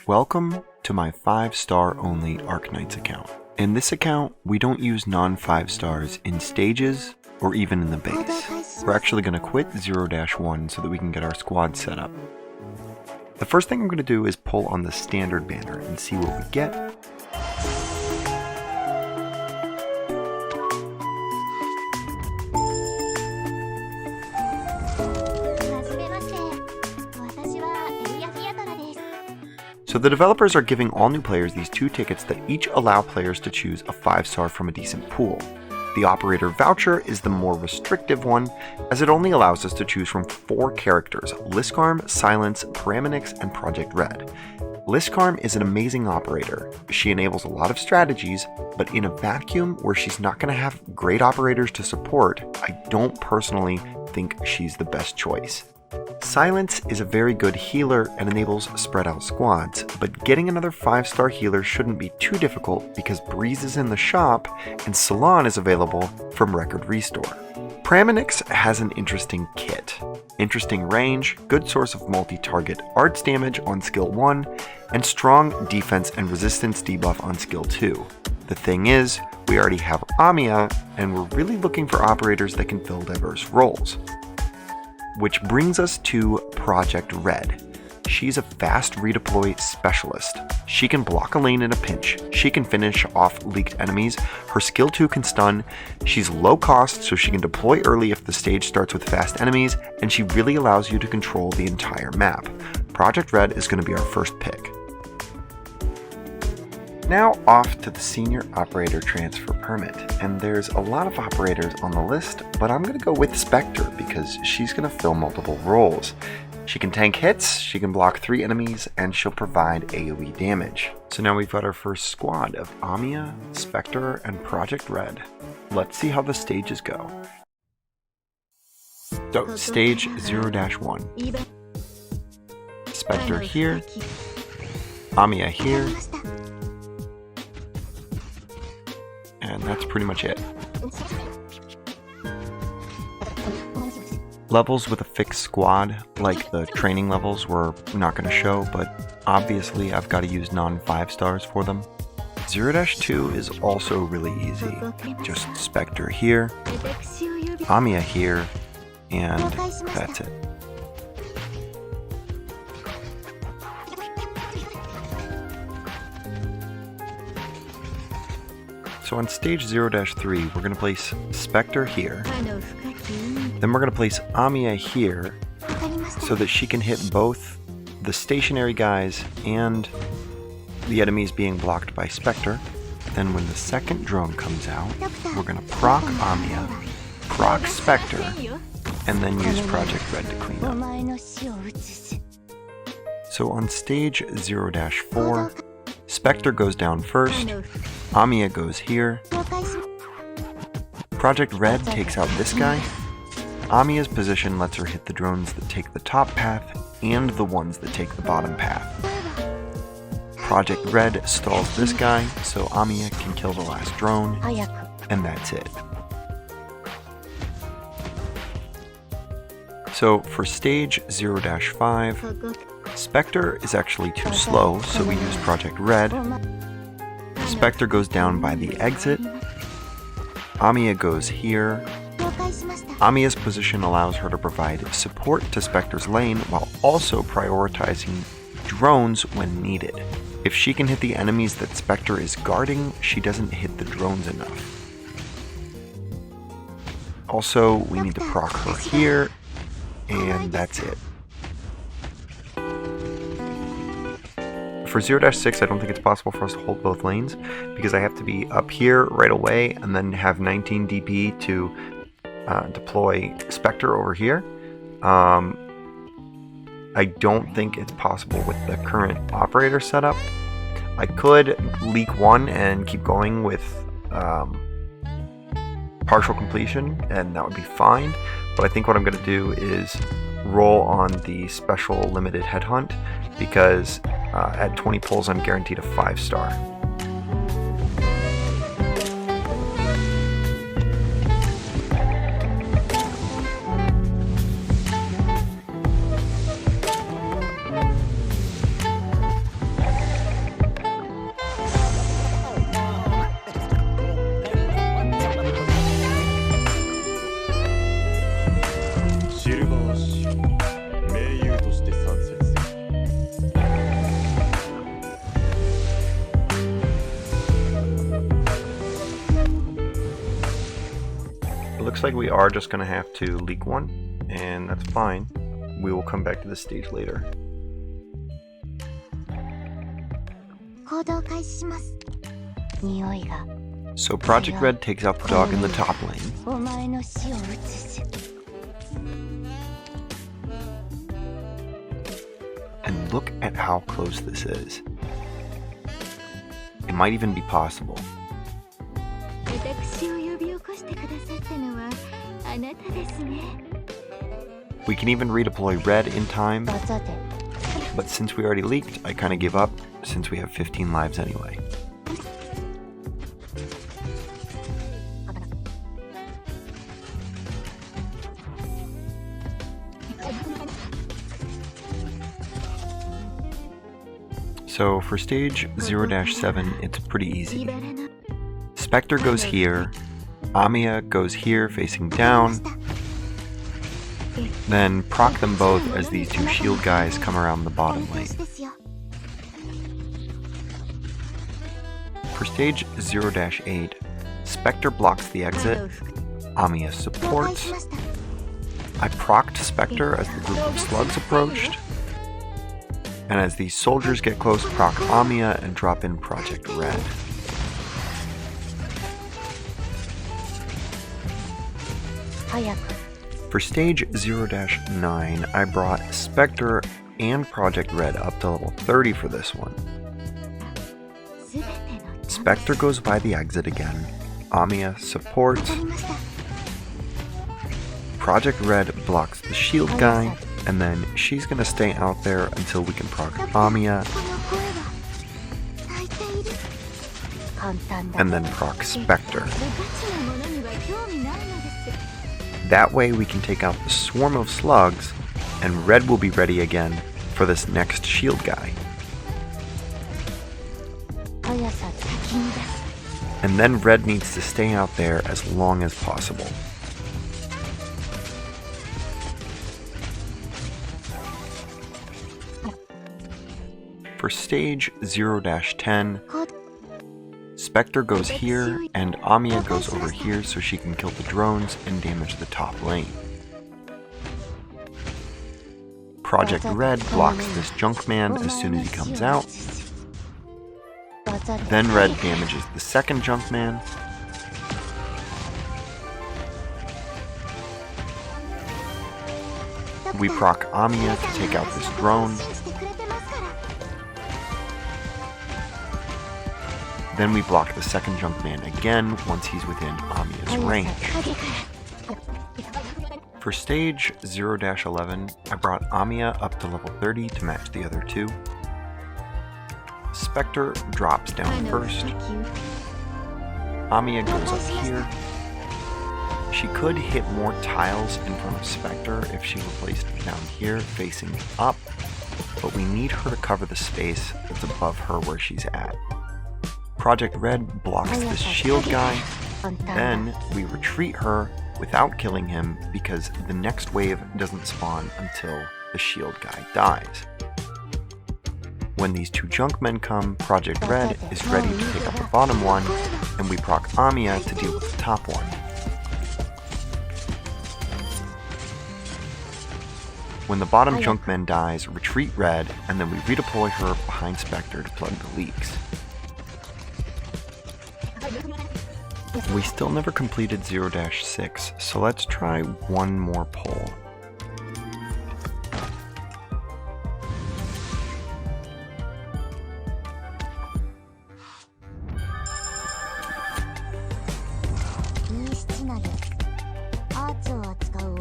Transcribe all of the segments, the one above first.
Welcome to my 5-star only Arknights account. In this account, we don't use non-5 stars in stages or even in the base. We're actually going to quit 0-1 so that we can get our squad set up. The first thing I'm going to do is pull on the standard banner and see what we get. So the developers are giving all new players these 2 tickets that each allow players to choose a 5-star from a decent pool. The operator voucher is the more restrictive one, as it only allows us to choose from 4 characters: Liskarm, Silence, Paraminix, and Project Red. Liskarm is an amazing operator. She enables a lot of strategies, but in a vacuum where she's not going to have great operators to support, I don't personally think she's the best choice. Silence is a very good healer and enables spread out squads, but getting another 5-star healer shouldn't be too difficult because Breeze is in the shop and Salon is available from Record Restore. Paraminix has an interesting kit. Interesting range, good source of multi-target arts damage on skill 1, and strong defense and resistance debuff on skill 2. The thing is, we already have Amiya, and we're really looking for operators that can fill diverse roles. Which brings us to Project Red. She's a fast redeploy specialist. She can block a lane in a pinch. She can finish off leaked enemies. Her skill 2 can stun. She's low cost, so she can deploy early if the stage starts with fast enemies, and she really allows you to control the entire map. Project Red is going to be our first pick. Now off to the senior operator transfer permit, and there's a lot of operators on the list, but I'm going to go with Spectre because she's going to fill multiple roles. She can tank hits, she can block 3 enemies, and she'll provide AoE damage. So now we've got our first squad of Amiya, Spectre, and Project Red. Let's see how the stages go. So, stage 0-1. Spectre here, Amiya here, and that's pretty much it. Levels with a fixed squad, like the training levels, we're not going to show, but obviously I've got to use non-5 stars for them. 0-2 is also really easy. Just Spectre here, Amiya here, and that's it. So on stage 0-3, we're going to place Spectre here. Then we're going to place Amiya here so that she can hit both the stationary guys and the enemies being blocked by Spectre. Then when the second drone comes out, we're going to proc Amiya, proc Spectre, and then use Project Red to clean up. So on stage 0-4, Spectre goes down first, Amiya goes here, Project Red takes out this guy, Amiya's position lets her hit the drones that take the top path and the ones that take the bottom path. Project Red stalls this guy so Amiya can kill the last drone, and that's it. So for stage 0-5, Spectre is actually too slow, so we use Project Red. Spectre goes down by the exit. Amiya goes here. Amiya's position allows her to provide support to Spectre's lane while also prioritizing drones when needed. If she can hit the enemies that Spectre is guarding, she doesn't hit the drones enough. Also, we need to proc her here, and that's it. For 0-6, I don't think it's possible for us to hold both lanes because I have to be up here right away and then have 19 DP to deploy Spectre over here. I don't think it's possible with the current operator setup. I could leak 1 and keep going with partial completion, and that would be fine. But I think what I'm going to do is roll on the special limited headhunt because at 20 pulls I'm guaranteed a 5-star. looks like we are just going to have to leak one, and that's fine. We will come back to this stage later. So Project Red takes out the dog in the top lane. And look at how close this is. It might even be possible. We can even redeploy Red in time, but since we already leaked, I kind of give up since we have 15 lives anyway. So for stage 0-7, it's pretty easy. Spectre goes here, Amiya goes here facing down, then proc them both as these two shield guys come around the bottom lane. For stage 0-8, Spectre blocks the exit, Amiya supports. I procced Spectre as the group of slugs approached, and as these soldiers get close, proc Amiya and drop in Project Red. For stage 0-9, I brought Spectre and Project Red up to level 30 for this one. Spectre goes by the exit again, Amiya supports, Project Red blocks the shield guy, and then she's gonna stay out there until we can proc Amiya, and then proc Spectre. That way we can take out the swarm of slugs, and Red will be ready again for this next shield guy. And then Red needs to stay out there as long as possible. For stage 0-10, Spectre goes here, and Amiya goes over here so she can kill the drones and damage the top lane. Project Red blocks this Junkman as soon as he comes out. Then Red damages the second Junkman. We proc Amiya to take out this drone. Then we block the second Junkman again once he's within Amiya's range. For stage 0-11, I brought Amiya up to level 30 to match the other two. Spectre drops down first. Amiya goes up here. She could hit more tiles in front of Spectre if she were placed down here facing up, but we need her to cover the space that's above her where she's at. Project Red blocks this shield guy, then we retreat her without killing him because the next wave doesn't spawn until the shield guy dies. When these two Junkmen come, Project Red is ready to take up the bottom one, and we proc Amiya to deal with the top one. When the bottom Junkman dies, retreat Red, and then we redeploy her behind Spectre to plug the leaks. We still never completed 0-6, so let's try one more pull.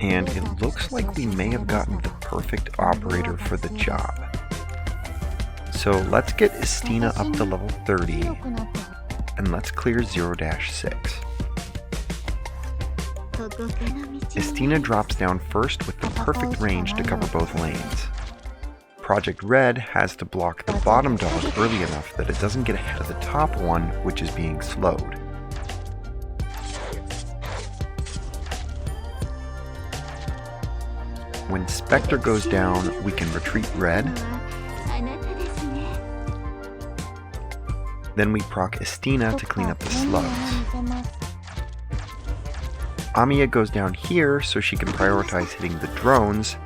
And it looks like we may have gotten the perfect operator for the job. So let's get Estina up to level 30. And let's clear 0-6. Estina drops down first with the perfect range to cover both lanes. Project Red has to block the bottom dog early enough that it doesn't get ahead of the top one, which is being slowed. When Spectre goes down, we can retreat Red. Then we proc Estina to clean up the slugs. Amiya goes down here so she can prioritize hitting the drones,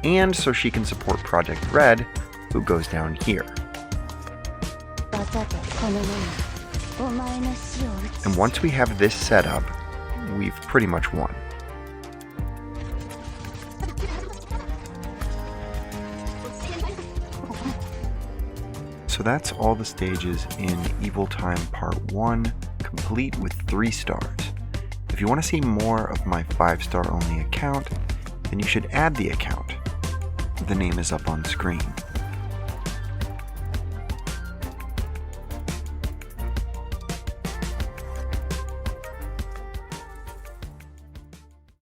and so she can support Project Red, who goes down here. And once we have this set up, we've pretty much won. So that's all the stages in Evil Time Part 1, complete with 3 stars. If you want to see more of my 5-star only account, then you should add the account. The name is up on screen.